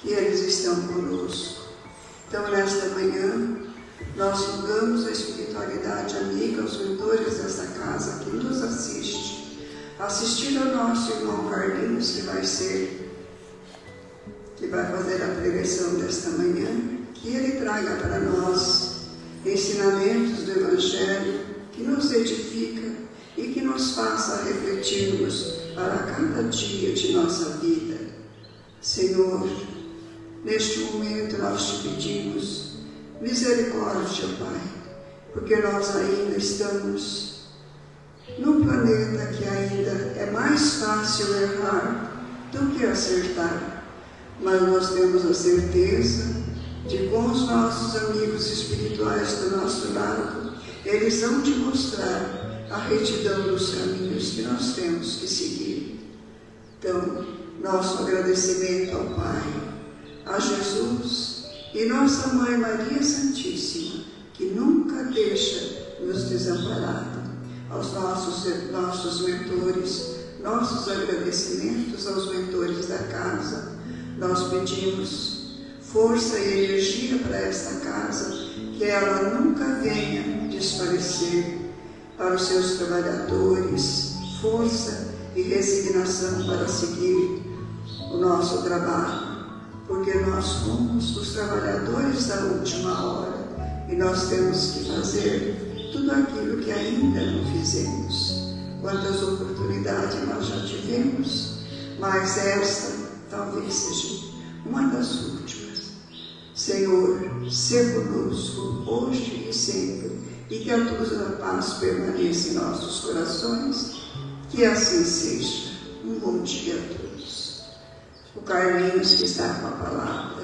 que eles estão conosco. Então, nesta manhã, nós rogamos a espiritualidade amiga, aos mentores desta casa que nos assistir ao nosso irmão Carlinhos, que vai fazer a pregação desta manhã, que ele traga para nós ensinamentos do Evangelho, que nos edifica e que nos faça refletirmos para cada dia de nossa vida. Senhor, neste momento nós te pedimos misericórdia, Pai, porque nós ainda estamos num planeta que ainda é mais fácil errar do que acertar, mas nós temos a certeza de que com os nossos amigos espirituais do nosso lado, eles vão te mostrar a retidão dos caminhos que nós temos que seguir. Então, nosso agradecimento ao Pai, a Jesus e nossa Mãe Maria Santíssima, que nunca deixa nos desamparar. Aos nossos mentores, nossos agradecimentos aos mentores da casa. Nós pedimos força e energia para esta casa, que ela nunca venha desfalecer. Para os seus trabalhadores, força e resignação para seguir o nosso trabalho, porque nós somos os trabalhadores da última hora e nós temos que fazer tudo aquilo que ainda não fizemos. Quantas oportunidades nós já tivemos, mas esta talvez seja uma das últimas. Senhor, se conosco hoje e sempre, e que a tua paz permaneça em nossos corações, que assim seja. Um bom dia a todos. O Carlinhos que está com a palavra.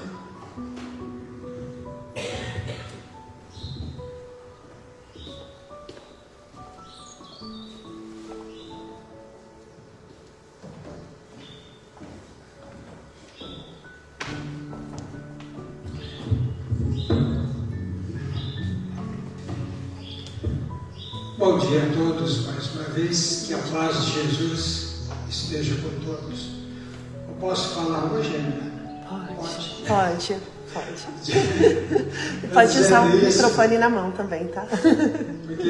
Bom dia a todos, mais uma vez, que a paz de Jesus esteja com todos. Eu posso falar hoje, Ana? Pode. Pode usar o microfone na mão também, tá? Porque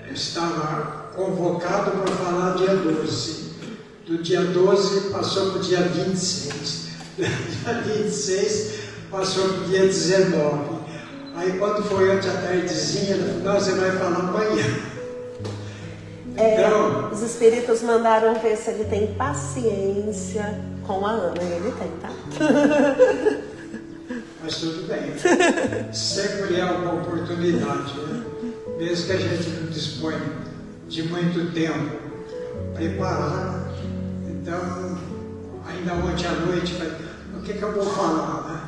eu estava convocado para falar dia 12. Do dia 12 passou para o dia 26. Do dia 26 passou para o dia 19. Aí quando foi ontem à tardezinha, você vai falar amanhã. Então, os espíritos mandaram ver se ele tem paciência com a Ana, e ele tem, tá? Mas tudo bem. Sempre é uma oportunidade, né? Mesmo que a gente não dispõe de muito tempo preparado. Então, ainda ontem à noite, o que eu vou falar, né?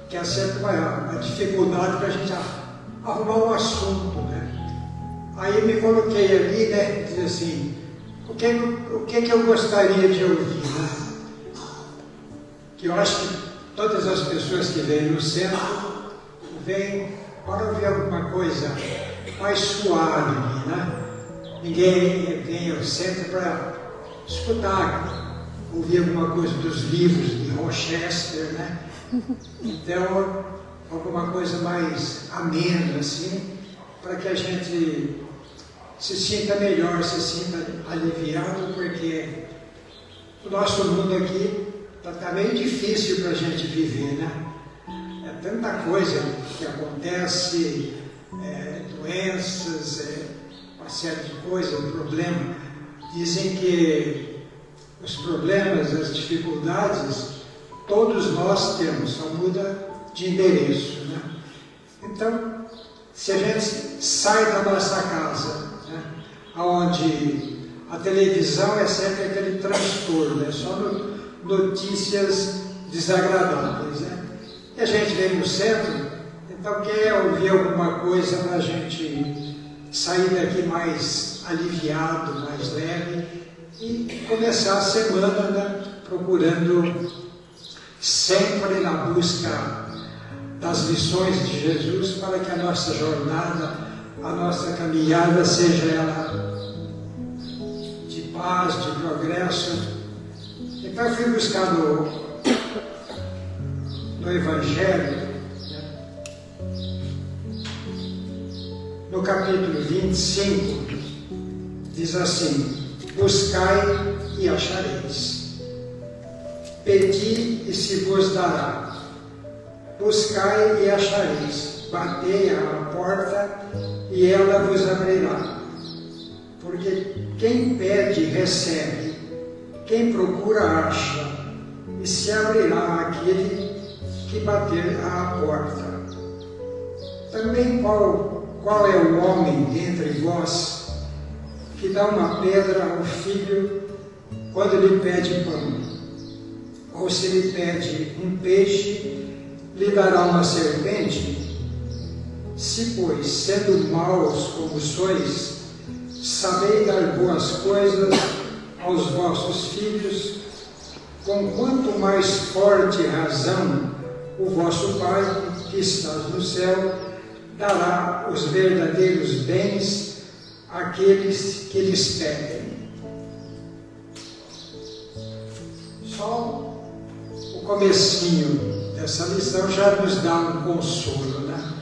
Que é sempre uma dificuldade para a gente arrumar um assunto, né? Aí me coloquei ali, né? Diz assim, o que eu gostaria de ouvir, né? Que eu acho que todas as pessoas que vêm no centro vêm para ouvir alguma coisa mais suave, né? Ninguém vem ao centro para escutar, ouvir alguma coisa dos livros de Rochester, né? Então, alguma coisa mais amena, assim, para que a gente se sinta melhor, se sinta aliviado, porque o nosso mundo aqui está meio difícil para a gente viver, né? É tanta coisa que acontece, doenças, uma série de coisas, um problema. Dizem que os problemas, as dificuldades, todos nós temos, só muda de endereço, né? Então, se a gente sai da nossa casa, né, onde a televisão é sempre aquele transtorno, é só notícias desagradáveis, né? E a gente vem no centro, então quer ouvir alguma coisa para a gente sair daqui mais aliviado, mais leve e começar a semana, né, procurando sempre na busca das lições de Jesus para que a nossa jornada, a nossa caminhada seja ela de paz, de progresso. Então eu fui buscar Evangelho, no capítulo 25, diz assim: buscai e achareis, pedi e se vos dará, buscai e achareis, batei à porta e ela vos abrirá. Porque quem pede, recebe, quem procura, acha, e se abrirá aquele que bater à porta. Também qual é o homem dentre vós que dá uma pedra ao filho quando lhe pede pão? Ou se lhe pede um peixe, lhe dará uma serpente? Se, pois, sendo maus como sois, sabeis dar boas coisas aos vossos filhos, com quanto mais forte razão o vosso Pai, que está no céu, dará os verdadeiros bens àqueles que lhes pedem. Só o comecinho dessa lição já nos dá um consolo, né?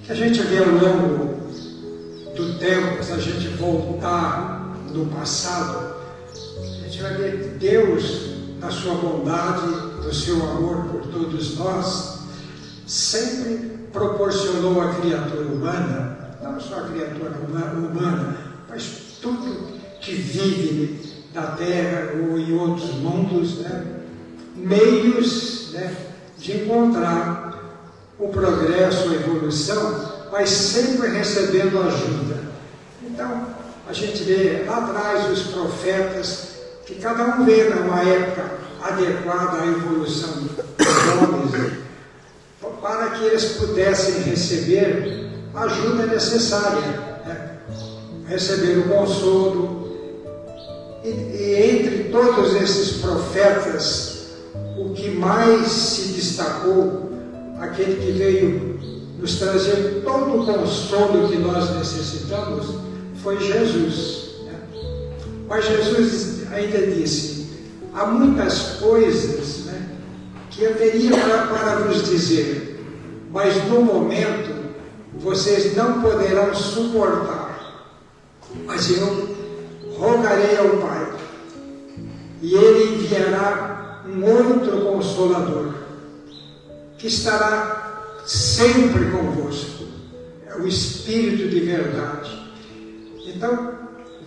Que a gente vê ao longo do tempo, se a gente voltar no passado, a gente vai ver Deus, na sua bondade, no seu amor por todos nós, sempre proporcionou à criatura humana, não só a criatura humana, mas tudo que vive na Terra ou em outros mundos, né, meios, né, de encontrar o progresso, a evolução, mas sempre recebendo ajuda. Então, a gente vê lá atrás os profetas, que cada um vê numa época adequada à evolução dos homens, para que eles pudessem receber a ajuda necessária, né? Receber o consolo. E entre todos esses profetas, o que mais se destacou, aquele que veio nos trazer todo o consolo que nós necessitamos, foi Jesus, né? Mas Jesus ainda disse: há muitas coisas, né, que eu teria para vos dizer, mas no momento vocês não poderão suportar. Mas eu rogarei ao Pai, e Ele enviará um outro Consolador, que estará sempre convosco. É o Espírito de verdade. Então,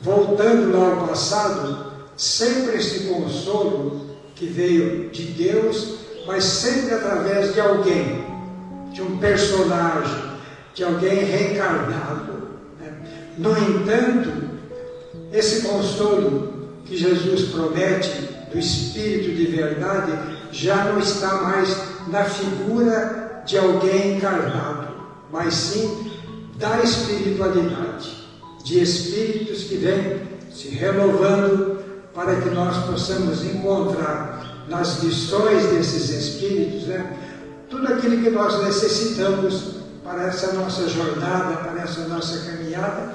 voltando lá ao passado, sempre esse consolo que veio de Deus, mas sempre através de alguém, de um personagem, de alguém reencarnado, né? No entanto, esse consolo que Jesus promete, do Espírito de verdade, já não está mais na figura de alguém encarnado, mas sim da espiritualidade, de espíritos que vêm se renovando para que nós possamos encontrar nas lições desses espíritos, né, tudo aquilo que nós necessitamos para essa nossa jornada, para essa nossa caminhada,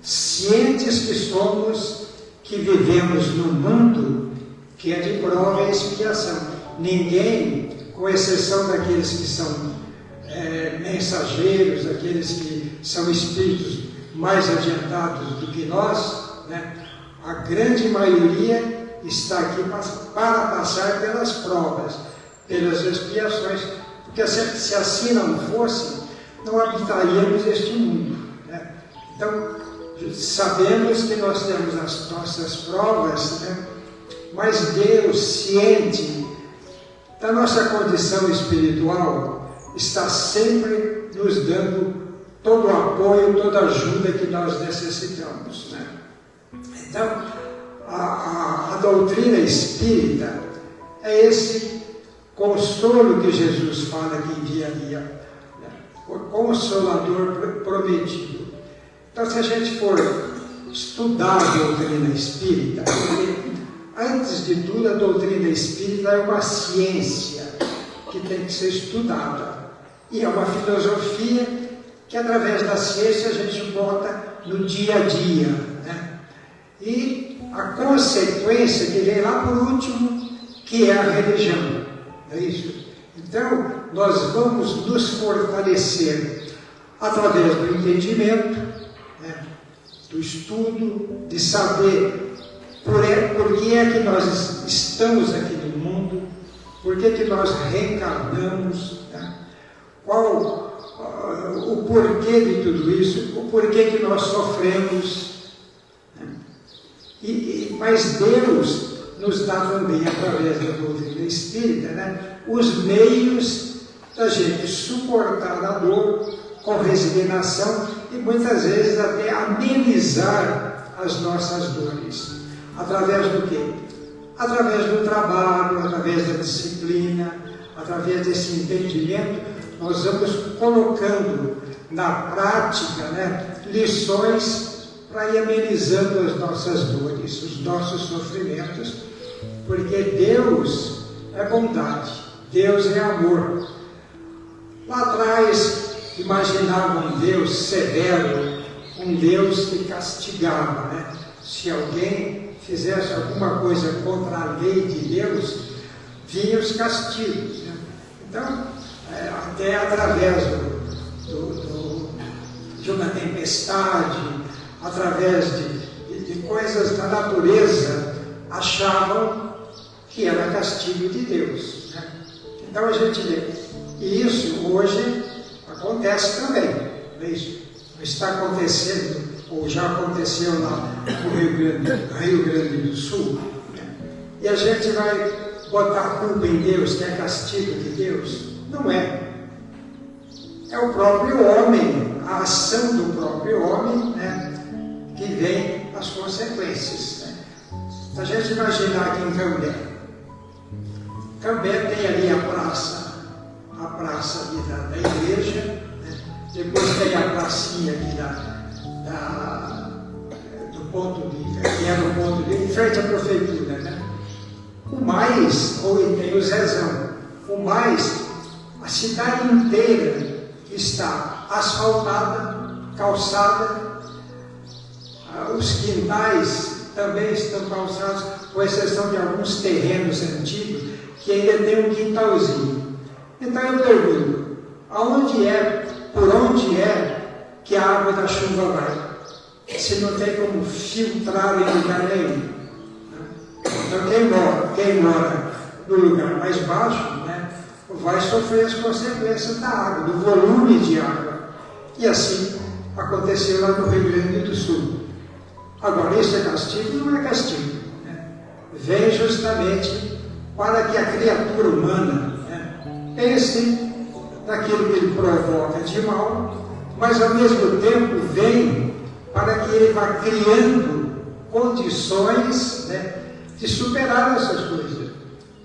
cientes que somos, que vivemos num mundo que é de prova e expiação. Ninguém, com exceção daqueles que são mensageiros, aqueles que são espíritos mais adiantados do que nós, né, a grande maioria está aqui para passar pelas provas, pelas expiações, porque se assim não fosse, não habitaríamos este mundo, né? Então, sabemos que nós temos as nossas provas, né? Mas Deus, ciente da nossa condição espiritual, está sempre nos dando todo o apoio, toda a ajuda que nós necessitamos, né? Então, a doutrina espírita é esse consolo que Jesus fala que enviaria, né? O Consolador prometido. Então, se a gente for estudar a doutrina espírita, antes de tudo, a doutrina espírita é uma ciência que tem que ser estudada. E é uma filosofia que, através da ciência, a gente bota no dia a dia, né? E a consequência que vem lá por último, que é a religião. É isso? Então, nós vamos nos fortalecer através do entendimento, né, do estudo, de saber por que é que nós estamos aqui no mundo, por que nós reencarnamos, né, qual o porquê de tudo isso, o porquê que nós sofremos. Né? Mas Deus nos dá também, através da doutrina espírita, né, os meios da gente suportar a dor com resignação e muitas vezes até amenizar as nossas dores. Através do quê? Através do trabalho, através da disciplina, através desse entendimento, nós vamos colocando na prática, né, lições para ir amenizando as nossas dores, os nossos sofrimentos, porque Deus é bondade, Deus é amor. Lá atrás imaginavam um Deus severo, um Deus que castigava, né? Se alguém fizesse alguma coisa contra a lei de Deus, vinham os castigos, né? Então, até através de uma tempestade, através de coisas da natureza, achavam que era castigo de Deus, né? Então a gente vê, e isso hoje acontece também, não é isso? Está acontecendo, ou já aconteceu lá no Rio Grande do Sul, né? E a gente vai botar a culpa em Deus, que é castigo de Deus? Não é. É o próprio homem, a ação do próprio homem, né, que vem as consequências. Né? Se a gente imaginar aqui em Cambé tem ali a praça ali da igreja, né? Depois tem a pracinha aqui do ponto que era o ponto de em frente à prefeitura, né? O mais, ou tem o Zezão, o mais, a cidade inteira está asfaltada, calçada, os quintais também estão calçados, com exceção de alguns terrenos antigos, que ainda tem um quintalzinho. Então eu pergunto, por onde é que a água da chuva vai? Se não tem como filtrar em lugar nenhum. Então quem mora no lugar mais baixo, né, vai sofrer as consequências da água, do volume de água. E assim aconteceu lá no Rio Grande do Sul. Agora, isso é castigo? Não é castigo. Né? Vem justamente para que a criatura humana, né, pense naquilo que ele provoca de mal, mas ao mesmo tempo vem para que ele vá criando condições, né, de superar essas coisas.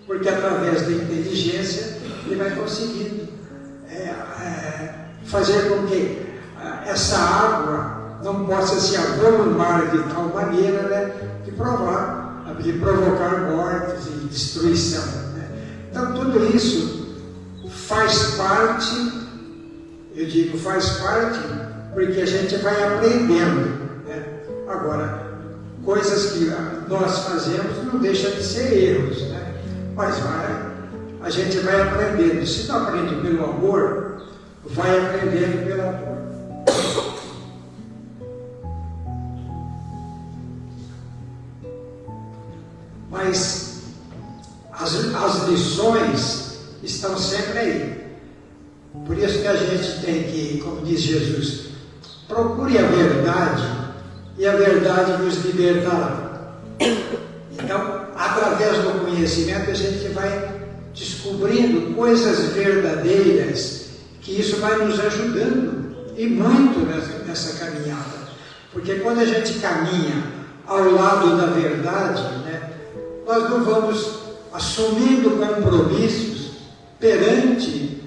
Porque através da inteligência ele vai conseguindo fazer com que essa água não possa se avolumar de tal maneira, né, de provocar mortes e destruição. Né? Então tudo isso faz parte, eu digo faz parte, porque a gente vai aprendendo. Né? Agora, coisas que nós fazemos não deixam de ser erros, né? Mas a gente vai aprendendo. Se não aprende pelo amor, vai aprendendo pelo amor. Mas as lições estão sempre aí. Por isso que a gente tem que, como diz Jesus, procure a verdade e a verdade nos libertará. Então, através do conhecimento, a gente vai descobrindo coisas verdadeiras, que isso vai nos ajudando, e muito nessa caminhada. Porque quando a gente caminha ao lado da verdade, né, nós não vamos assumindo compromissos perante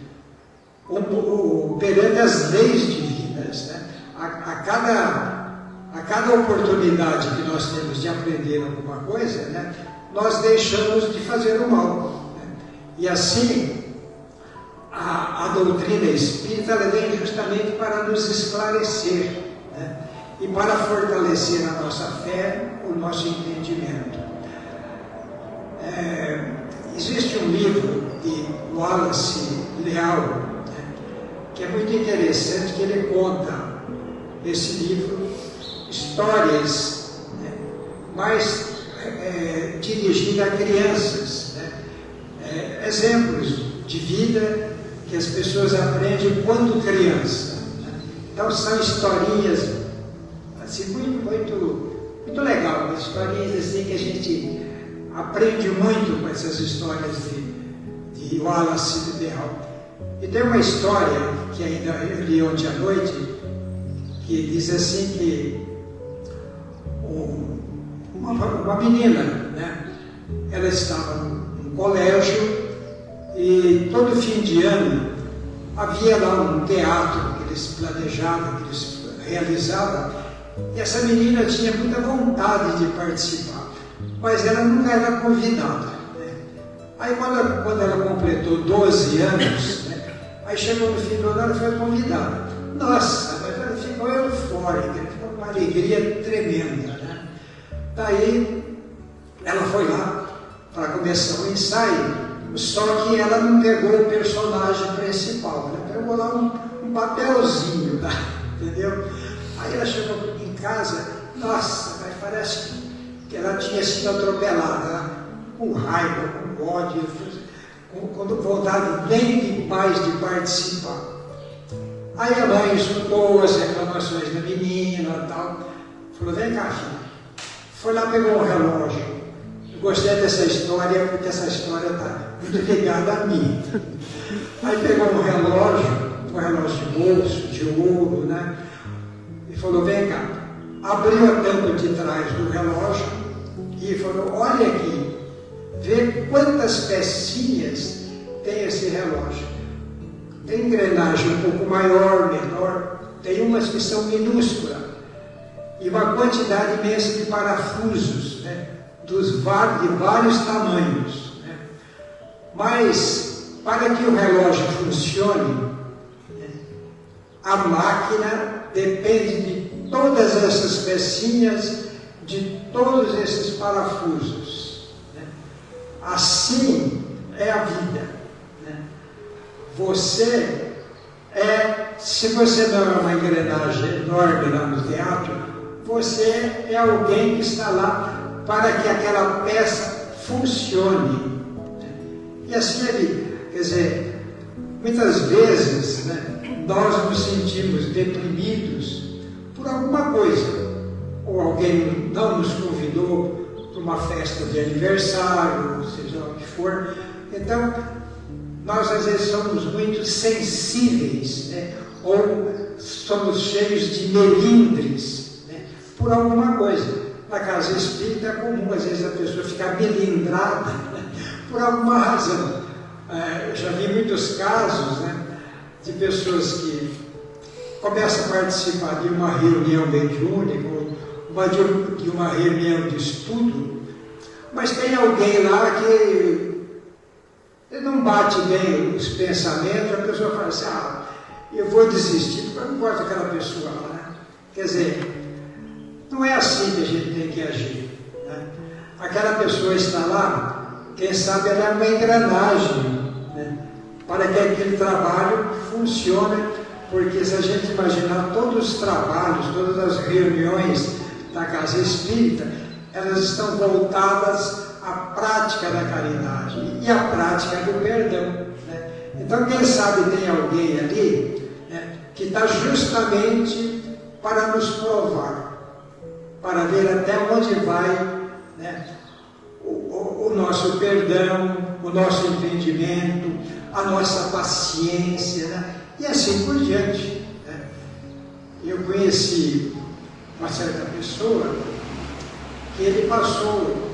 as leis divinas. Né? A cada oportunidade que nós temos de aprender alguma coisa, né, nós deixamos de fazer o mal. Né? E assim, a doutrina espírita ela vem justamente para nos esclarecer, né? E para fortalecer a nossa fé, o nosso entendimento. Existe um livro de Wallace Leal, né, que é muito interessante, que ele conta nesse livro histórias, né, mais dirigidas a crianças, né, exemplos de vida que as pessoas aprendem quando criança. Né. Então são historinhas assim, muito legal, historinhas assim que a gente aprende muito com essas histórias de Wallace Leal. E tem uma história que ainda eu li ontem à noite, que diz assim que uma menina, né, ela estava num colégio e todo fim de ano havia lá um teatro que eles planejavam, que eles realizavam, e essa menina tinha muita vontade de participar, mas ela nunca era convidada, né? Aí quando ela completou 12 anos, né, aí chegou no fim do ano, ela foi convidada. Nossa, mas ela ficou eufórica, ficou uma alegria tremenda, né? Daí ela foi lá para começar o ensaio, só que ela não pegou o personagem principal, ela pegou lá um papelzinho, tá? Entendeu? Aí ela chegou em casa, nossa, mas parece que ela tinha sido atropelada, com raiva, com ódio, com vontade nem de paz de participar. Aí a mãe escutou as reclamações da menina e tal, falou, vem cá, filha. Foi lá, pegou um relógio. Eu gostei dessa história, porque essa história está muito ligada a mim. Aí pegou um relógio de bolso, de ouro, né? E falou, vem cá. Abriu a tampa de trás do relógio e falou, olha aqui, vê quantas pecinhas tem esse relógio. Tem engrenagem um pouco maior, menor, tem umas que são minúsculas, e uma quantidade imensa de parafusos, né, de vários tamanhos. Né. Mas, para que o relógio funcione, né, a máquina depende de todas essas pecinhas, de todos esses parafusos. Né. Assim é a vida. Né. Se você não é uma engrenagem enorme lá no teatro, você é alguém que está lá para que aquela peça funcione. E assim é vida. Quer dizer, muitas vezes, né, nós nos sentimos deprimidos por alguma coisa. Ou alguém não nos convidou para uma festa de aniversário, seja o que for. Então, nós às vezes somos muito sensíveis, né? Ou somos cheios de melindres, né? Por alguma coisa. Na casa espírita é comum às vezes a pessoa ficar melindrada, né? Por alguma razão. Eu já vi muitos casos, né, de pessoas que começam a participar de uma reunião mediúnica ou de uma reunião de estudo, mas tem alguém lá que ele não bate bem os pensamentos, a pessoa fala assim, eu vou desistir, porque eu não gosto daquela pessoa lá, né? Quer dizer, não é assim que a gente tem que agir, né? Aquela pessoa está lá, quem sabe ela é uma engrenagem, né, para que aquele trabalho funcione, porque se a gente imaginar todos os trabalhos, todas as reuniões da casa espírita, elas estão voltadas à prática da caridade e à prática do perdão. Né? Então, quem sabe tem alguém ali, né, que está justamente para nos provar, para ver até onde vai, né, o nosso perdão, o nosso entendimento, a nossa paciência, né, e assim por diante. Né? Eu conheci uma certa pessoa que ele passou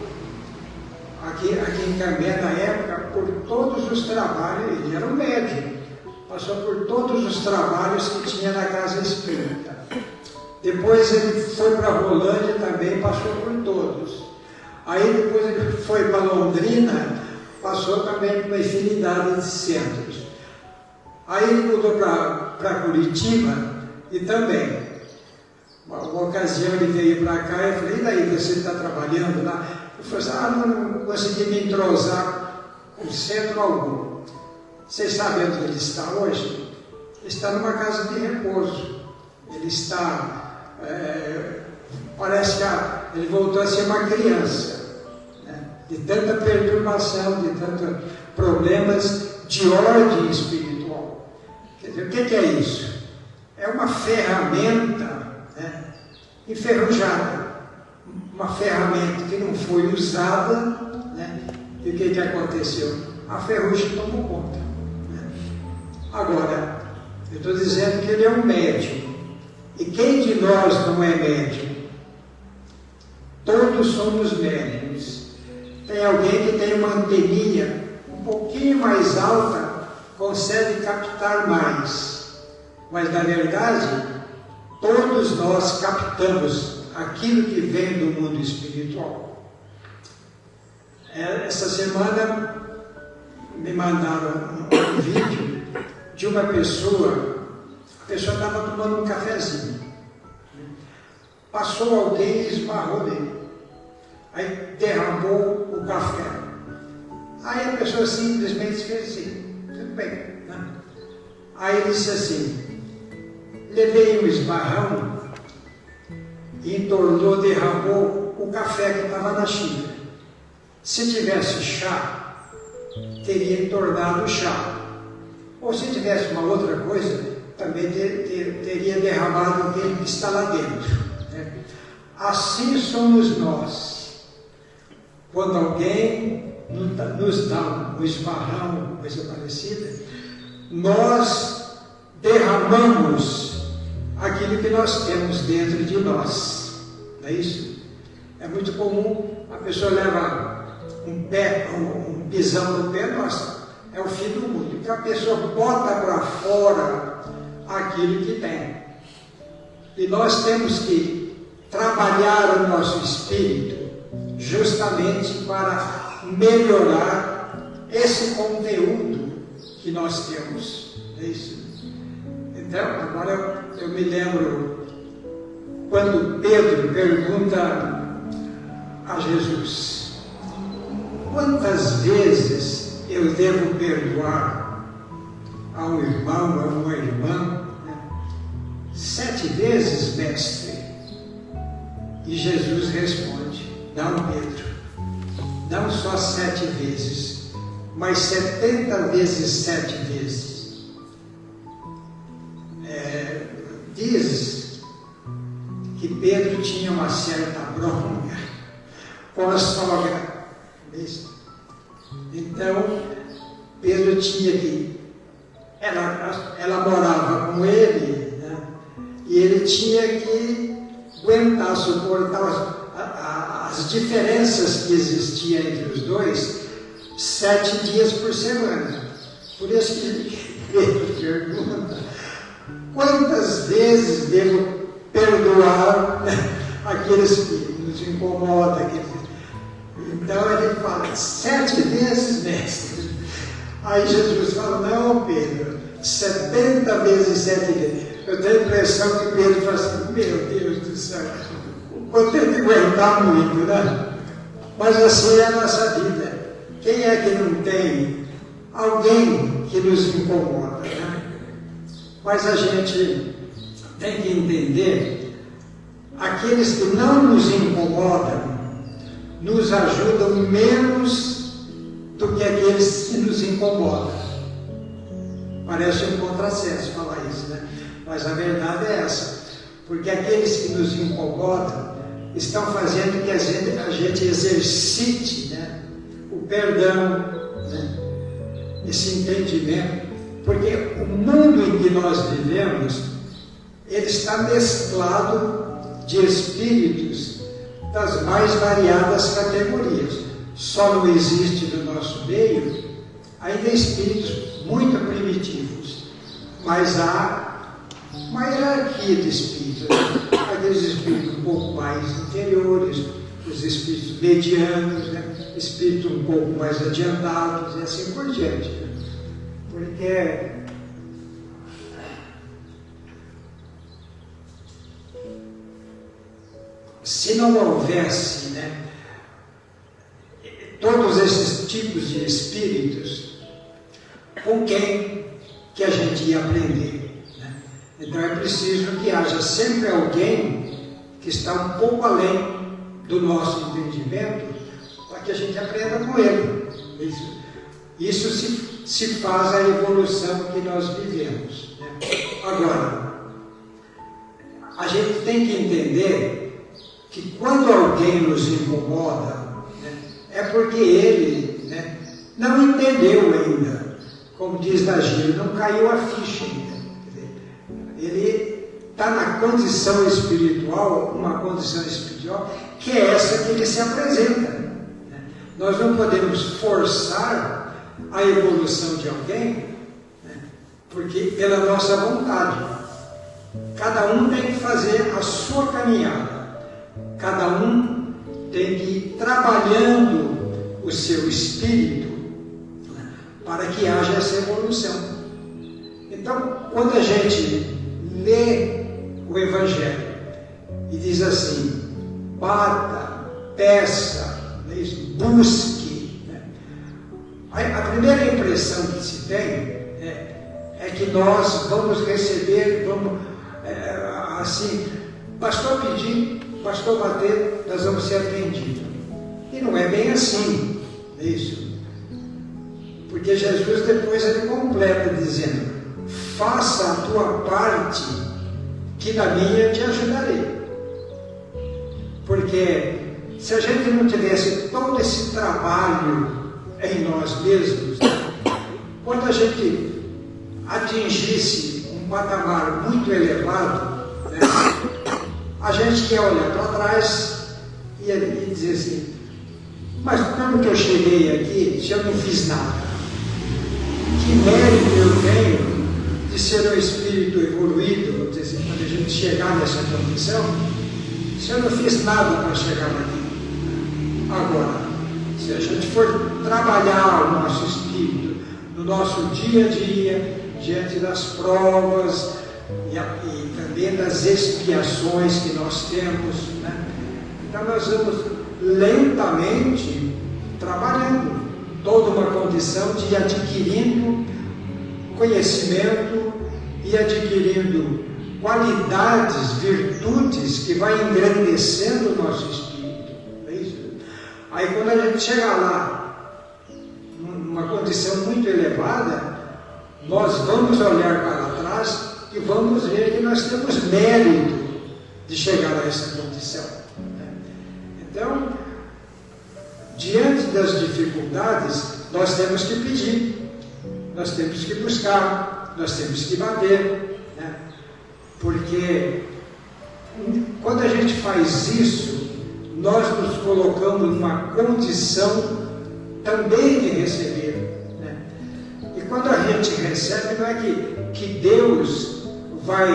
aqui em Cambé, na época, por todos os trabalhos, ele era um médico, passou por todos os trabalhos que tinha na casa espírita. Depois ele foi para Rolândia também, passou por todos. Aí depois ele foi para Londrina, passou também por uma infinidade de centros. Aí ele mudou para Curitiba e também. Uma ocasião ele veio para cá e eu falei, e daí, você está trabalhando lá? Ele falou assim, não consegui me entrosar em centro algum. Vocês sabem onde ele está hoje? Ele está numa casa de repouso. Ele está, parece que ele voltou a ser uma criança, né? De tanta perturbação, de tantos problemas de ordem espiritual. Quer dizer, o que é isso? É uma ferramenta, né, enferrujada, uma ferramenta que não foi usada, né, e o que aconteceu? A ferrugem tomou conta. Né? Agora, eu estou dizendo que ele é um médium. E quem de nós não é médium? Todos somos médiums. Tem alguém que tem uma anteninha um pouquinho mais alta, consegue captar mais. Mas na verdade, todos nós captamos aquilo que vem do mundo espiritual. Essa semana me mandaram um vídeo de uma pessoa. A pessoa estava tomando um cafezinho. Passou alguém e esbarrou nele. Aí derramou o café. Aí a pessoa simplesmente fez assim, tudo bem, né? Aí ele disse assim, levei um esbarrão e entornou, derramou o café que estava na xícara. Se tivesse chá, teria entornado o chá. Ou se tivesse uma outra coisa, também teria derramado aquele que está lá dentro. Né? Assim somos nós. Quando alguém nos dá um esbarrão, coisa parecida, nós derramamos aquilo que nós temos dentro de nós. Não é isso? É muito comum, a pessoa leva um pisão no pé, nossa, é o fim do mundo. Então a pessoa bota para fora aquilo que tem. E nós temos que trabalhar o nosso espírito justamente para melhorar esse conteúdo que nós temos. É isso. Então, agora eu me lembro quando Pedro pergunta a Jesus: quantas vezes eu devo perdoar a um irmão, a uma irmã? 7 vezes, mestre. E Jesus responde: não, Pedro, não só 7 vezes, mas 70 vezes 7 vezes. Diz que Pedro tinha uma certa bronca com a sogra. Então, Pedro tinha que... Ela morava com ele, né? E ele tinha que aguentar, suportar as diferenças que existiam entre os dois 7 dias por semana. Por isso que Pedro pergunta: quantas vezes devo perdoar aqueles que nos incomodam? Então ele fala: 7 vezes, mestre. Aí Jesus fala: não, Pedro, 70 vezes 7 vezes. Eu tenho a impressão que Pedro fala assim: meu Deus do céu, vou ter que aguentar muito, né? Mas assim é a nossa vida. Quem é que não tem alguém que nos incomoda, né? Mas a gente tem que entender, aqueles que não nos incomodam nos ajudam menos do que aqueles que nos incomodam. Parece um contrassenso falar isso, né? Mas a verdade é essa, porque aqueles que nos incomodam estão fazendo que a gente exercite, né, o perdão, né, esse entendimento, porque o mundo em que nós vivemos, ele está mesclado de espíritos das mais variadas categorias. Só não existe no nosso meio ainda espíritos muito primitivos, mas há uma hierarquia de espíritos, né? Aqueles espíritos um pouco mais inferiores, os espíritos medianos, né? Espíritos um pouco mais adiantados e assim por diante, né? Porque se não houvesse, né, todos esses tipos de espíritos, com quem que a gente ia aprender, né? Então é preciso que haja sempre alguém que está um pouco além do nosso entendimento, para que a gente aprenda com ele. Isso se faz a evolução que nós vivemos, né? Agora, a gente tem que entender que quando alguém nos incomoda, né, é porque ele, né, não entendeu ainda, como diz Nagir, não caiu a ficha ainda. Ele está na condição espiritual, uma condição espiritual, que é essa que ele se apresenta, né? Nós não podemos forçar a evolução de alguém, né, porque pela nossa vontade. Cada um tem que fazer a sua caminhada, cada um tem que ir trabalhando o seu espírito, né, para que haja essa evolução. Então, quando a gente lê o Evangelho e diz assim, bata, peça, busque, né, a primeira impressão que se tem é que nós vamos receber, assim, bastou pedir, bastou bater, nós vamos ser atendidos. E não é bem assim, isso. Porque Jesus depois ele completa dizendo, faça a tua parte, que da minha te ajudarei. Porque se a gente não tivesse todo esse trabalho em nós mesmos, quando a gente atingisse um patamar muito elevado, né, a gente ia olhar para trás e dizer assim, mas como que eu cheguei aqui se eu não fiz nada? Que mérito eu tenho de ser um espírito evoluído, vamos dizer assim, quando a gente chegar nessa condição, se eu não fiz nada para chegar aqui? Agora, se a gente for trabalhar o nosso espírito no nosso dia a dia, diante das provas e também das expiações que nós temos, né? Então nós vamos lentamente trabalhando toda uma condição de ir adquirindo conhecimento e adquirindo qualidades, virtudes que vai engrandecendo o nosso espírito. É isso? Aí quando a gente chegar lá, numa condição muito elevada, nós vamos olhar para trás e vamos ver que nós temos mérito de chegar a essa condição. Então, diante das dificuldades, nós temos que pedir, nós temos que buscar, nós temos que bater, né? Porque quando a gente faz isso, nós nos colocamos numa condição também de receber, né? E quando a gente recebe, não é que Deus vai,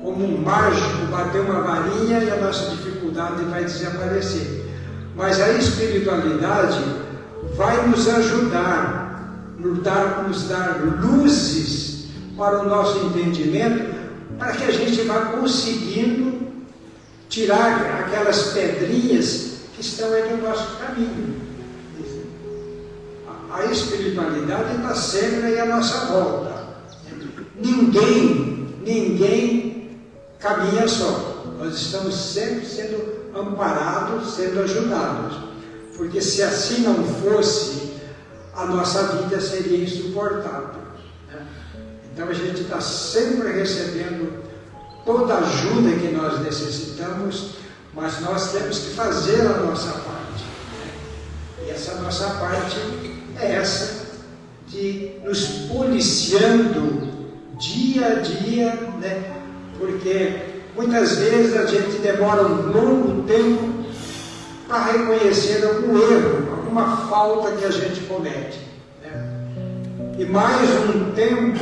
como um mágico, bater uma varinha e a nossa dificuldade vai desaparecer. Mas a espiritualidade vai nos ajudar, nos dar luzes para o nosso entendimento, para que a gente vá conseguindo tirar aquelas pedrinhas que estão aí no nosso caminho. A espiritualidade está sempre aí à nossa volta. Ninguém caminha só. Nós estamos sempre sendo amparados, sendo ajudados. Porque se assim não fosse, a nossa vida seria insuportável, né? Então a gente está sempre recebendo toda a ajuda que nós necessitamos, mas nós temos que fazer a nossa parte, né? E essa nossa parte é essa de nos policiando dia a dia, né? Porque muitas vezes a gente demora um longo tempo para reconhecer algum erro, alguma falta que a gente comete, né? E mais um tempo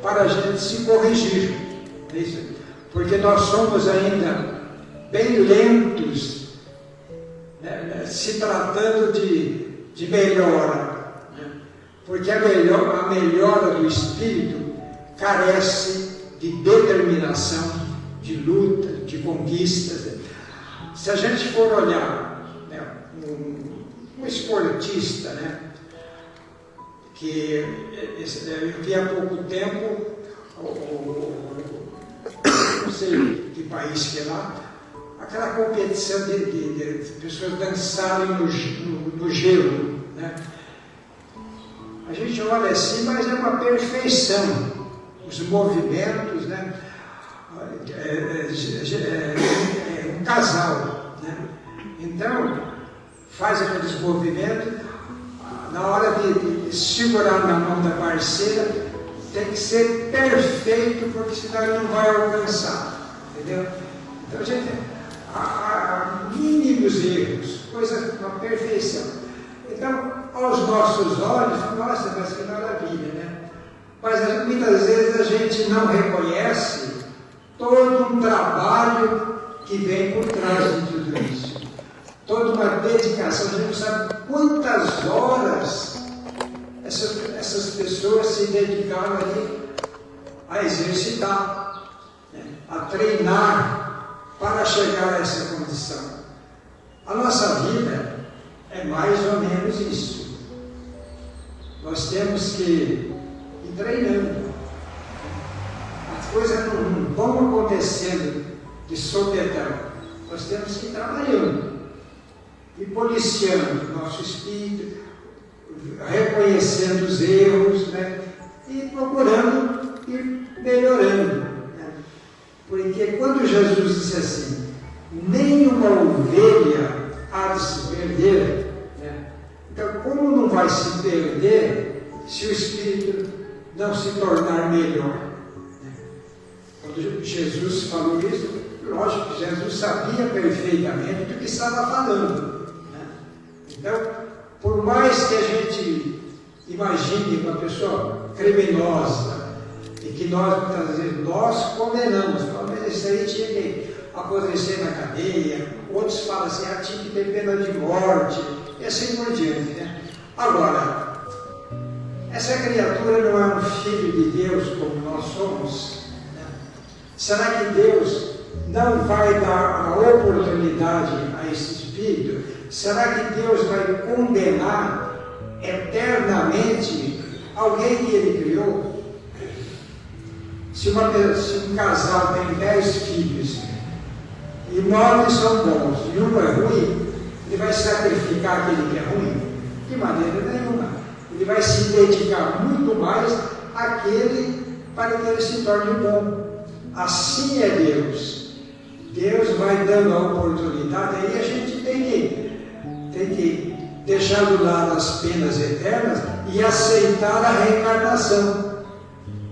para a gente se corrigir, porque nós somos ainda bem lentos, né, se tratando de melhora, né? Porque a melhora do espírito carece de determinação, de luta, de conquistas. Se a gente for olhar, né, um esportista, né? Que eu vi há pouco tempo, não sei que país que é lá, aquela competição de pessoas dançarem no gelo, né? A gente olha assim, mas é uma perfeição, os movimentos, né? Um casal, né? Então, faz aqueles movimentos, na hora de segurar na mão da parceira, tem que ser perfeito, porque senão ele não vai alcançar, entendeu? Então, gente, há mínimos erros, coisa com uma perfeição. Então, aos nossos olhos, nossa, mas que maravilha, né? Mas muitas vezes a gente não reconhece todo um trabalho que vem por trás de tudo isso. Toda uma dedicação, a gente não sabe quantas horas essas pessoas se dedicaram ali a exercitar, né? A treinar para chegar a essa condição. A nossa vida é mais ou menos isso. Nós temos que ir treinando. As coisas não vão acontecendo de sopetão. Nós temos que ir trabalhando e policiando o nosso espírito, reconhecendo os erros, né? E procurando ir melhorando, né? Porque quando Jesus disse assim, nenhuma ovelha há de se perder, né? Então, como não vai se perder se o espírito não se tornar melhor, né? Quando Jesus falou isso, lógico que Jesus sabia perfeitamente do que estava falando, né? Então, por mais que a gente imagine uma pessoa criminosa e que nós, muitas vezes, nós condenamos, mas isso aí tinha que apodrecer na cadeia, outros falam assim, tinha que ter pena de morte, e assim por diante, né? Agora, essa criatura não é um filho de Deus como nós somos, né? Será que Deus não vai dar a oportunidade a esse espírito? Será que Deus vai condenar eternamente alguém que Ele criou? Se um casal tem 10 filhos e 9 são bons e um é ruim, ele vai sacrificar aquele que é ruim? De maneira nenhuma. Ele vai se dedicar muito mais àquele para que ele se torne bom. Assim é Deus. Deus vai dando a oportunidade, aí a gente tem que deixar do lado as penas eternas e aceitar a reencarnação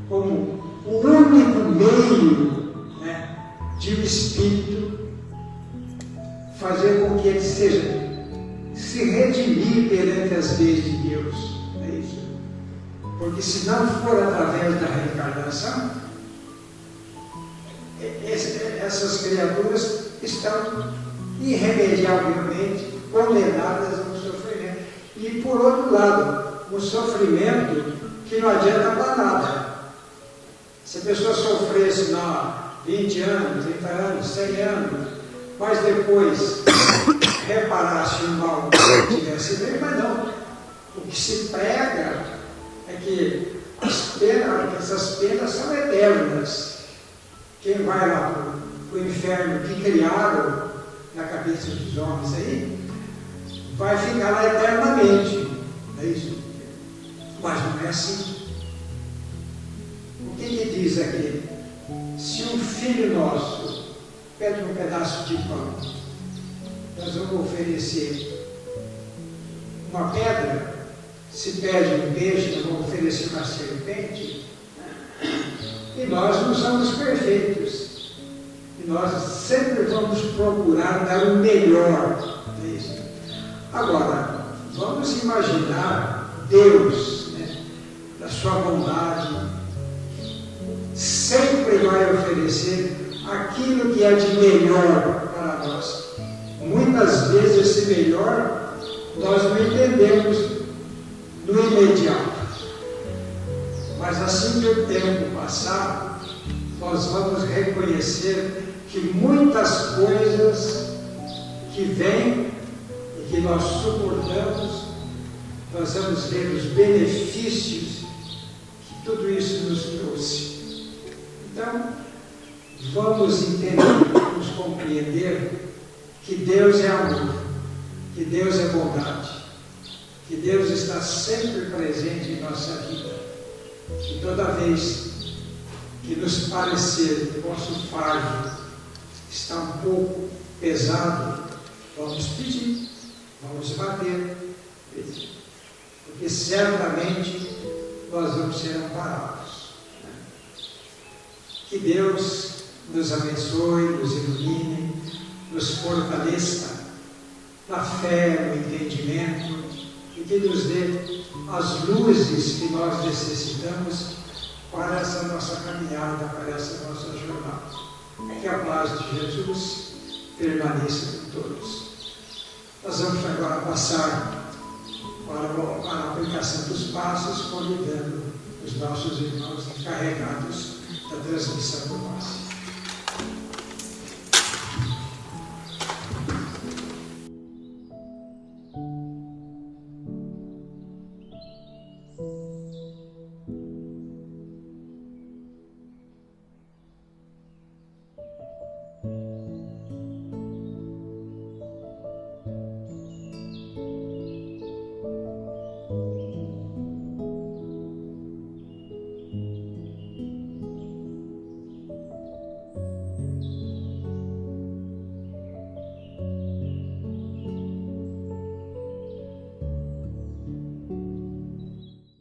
como o único meio, né, de o espírito fazer com que ele se redimir perante as leis de Deus. É isso. Porque se não for através da reencarnação, essas criaturas estão irremediavelmente condenadas ao sofrimento. E por outro lado, um sofrimento que não adianta para nada. Se a pessoa sofresse 20 anos, 30 anos, 100 anos, mas depois reparasse o mal que tivesse bem, mas não. O que se prega é que essas penas são eternas. Quem vai lá para o inferno que criaram na cabeça dos homens aí, vai ficar lá eternamente. Não é isso? Mas não é assim. O que diz aqui? Se um filho nosso pede um pedaço de pão, nós vamos oferecer uma pedra. Se pede um peixe, nós vamos oferecer uma serpente. E nós não somos perfeitos. E nós sempre vamos procurar dar o melhor. É isso. Agora, vamos imaginar Deus, né, da sua bondade, sempre vai oferecer aquilo que é de melhor para nós. Muitas vezes esse melhor nós não entendemos no imediato. Mas assim que o tempo passar, nós vamos reconhecer que muitas coisas que vêm e que nós suportamos, nós vamos ver os benefícios que tudo isso nos trouxe. Então, vamos entender, vamos compreender que Deus é amor, que Deus é bondade, que Deus está sempre presente em nossa vida. E toda vez que nos parecer que o nosso fardo está um pouco pesado, vamos pedir, vamos bater, porque certamente nós vamos ser amparados. Que Deus nos abençoe, nos ilumine, nos fortaleça na fé, no entendimento, e que nos dê as luzes que nós necessitamos para essa nossa caminhada, para essa nossa jornada. Que a paz de Jesus permaneça com todos. Nós vamos agora passar para a aplicação dos passos, convidando os nossos irmãos encarregados da transmissão do passe.